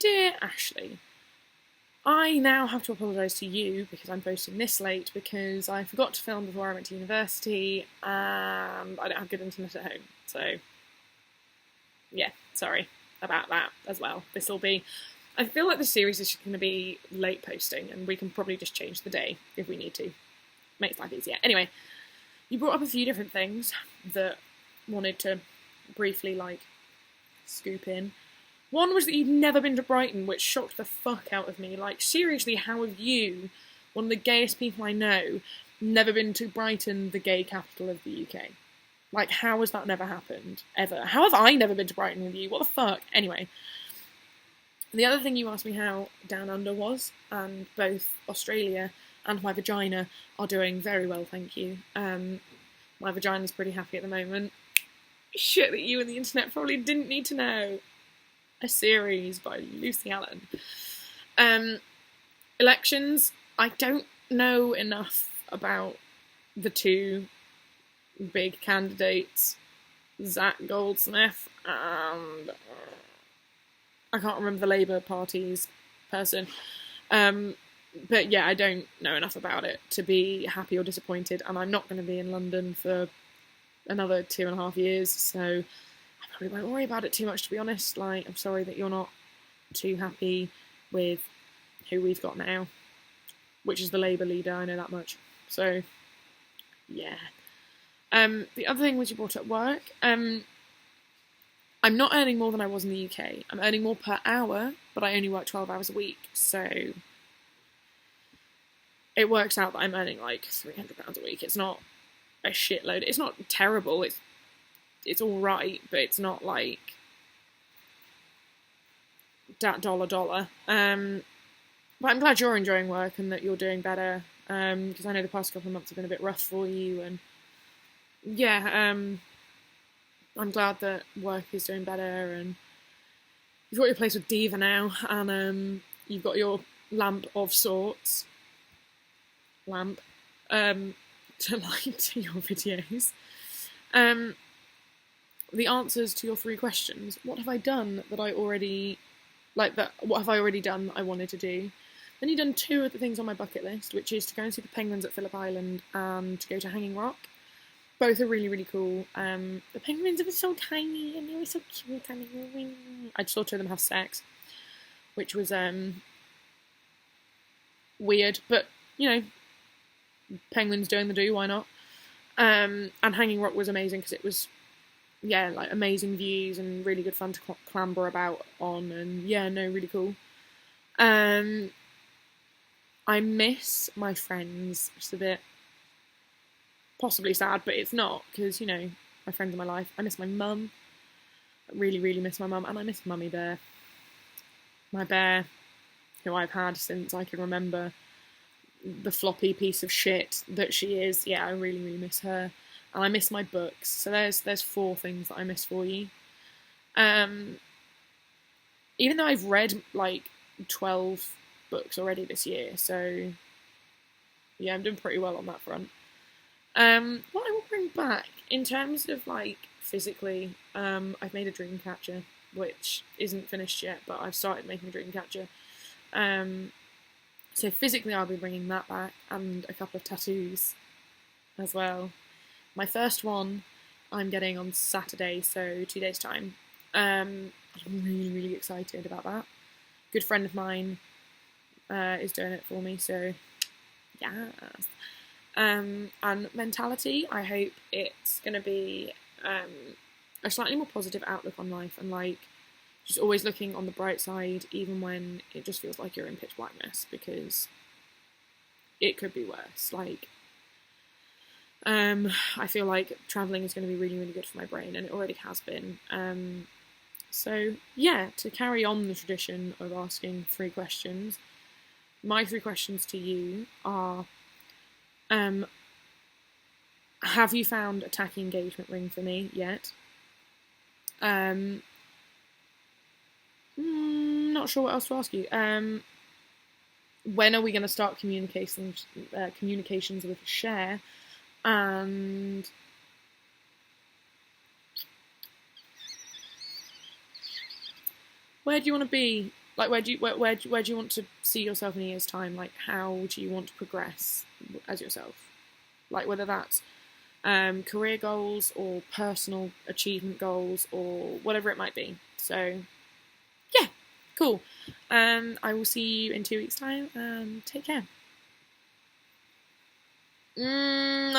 Dear Ashley, I now have to apologise to you because I'm posting this late because I forgot to film before I went to university and I don't have good internet at home. So, yeah, sorry about that as well. This'll be... I feel like the series is just going to be late posting and we can probably just change the day if we need to. Makes life easier. Anyway, you brought up a few different things that wanted to briefly, scoop in. One was that you'd never been to Brighton, which shocked the fuck out of me. Like, seriously, how have you, one of the gayest people I know, never been to Brighton, the gay capital of the UK? Like, how has that never happened, ever? How have I never been to Brighton with you? What the fuck? Anyway. The other thing you asked me how Down Under was, and both Australia and my vagina are doing very well, thank you. My vagina's pretty happy at the moment. Shit that you and the internet probably didn't need to know. A series by Lucy Allen. Elections, I don't know enough about the two big candidates, Zach Goldsmith and I can't remember the Labour Party's person. But yeah, I don't know enough about it to be happy or disappointed, and I'm not going to be in London for another 2.5 years, so I probably won't worry about it too much, to be honest. Like, I'm sorry that you're not too happy with who we've got now, which is the Labour leader, I know that much. So, yeah. The other thing was you brought up work. I'm not earning more than I was in the UK. I'm earning more per hour, but I only work 12 hours a week, so it works out that I'm earning like £300 a week. It's not a shitload. It's not terrible. It's all right, but it's not like that dollar. But I'm glad you're enjoying work and that you're doing better. Because I know the past couple of months have been a bit rough for you, and yeah, I'm glad that work is doing better, and you've got your place with Diva now, and you've got your lamp of sorts. To like to your videos. The answers to your 3 questions. What have I done that I already what have I already done that I wanted to do? Then you've done 2 of the things on my bucket list, which is to go and see the penguins at Phillip Island and to go to Hanging Rock. Both are really, really cool. The penguins were so tiny and they were so cute. I just saw 2 of them have sex, which was weird, but you know, penguins doing the do, why not? And Hanging Rock was amazing because it was, yeah, like amazing views and really good fun to clamber about on, and yeah, no, really cool. I miss my friends. It's a bit possibly sad, but it's not, because, you know, my friends in my life. I miss my mum. I really, really miss my mum, and I miss Mummy Bear. My bear, who I've had since I can remember, the floppy piece of shit that she is. Yeah, I really, really miss her. And I miss my books. So there's 4 things that I miss for you. Even though I've read like 12 books already this year, so yeah, I'm doing pretty well on that front. What I will bring back in terms of like physically, I've made a dream catcher, which isn't finished yet, but I've started making a dream catcher. So physically I'll be bringing that back, and a couple of tattoos as well. My first one I'm getting on Saturday, so 2 days' time. I'm really, really excited about that. Good friend of mine is doing it for me, so yes. And mentality, I hope it's going to be a slightly more positive outlook on life, and like just always looking on the bright side, even when it just feels like you're in pitch blackness, because it could be worse. Like, I feel like travelling is going to be really, really good for my brain, and it already has been. So yeah, to carry on the tradition of asking 3 questions, my 3 questions to you are, have you found a tacky engagement ring for me yet? Not sure what else to ask you. When are we going to start communications with Cher? And where do you want to be Like, where do you want to see yourself in a year's time? Like, how do you want to progress as yourself? Like, whether that's career goals or personal achievement goals or whatever it might be. So, yeah, cool. I will see you in 2 weeks' time. Take care. I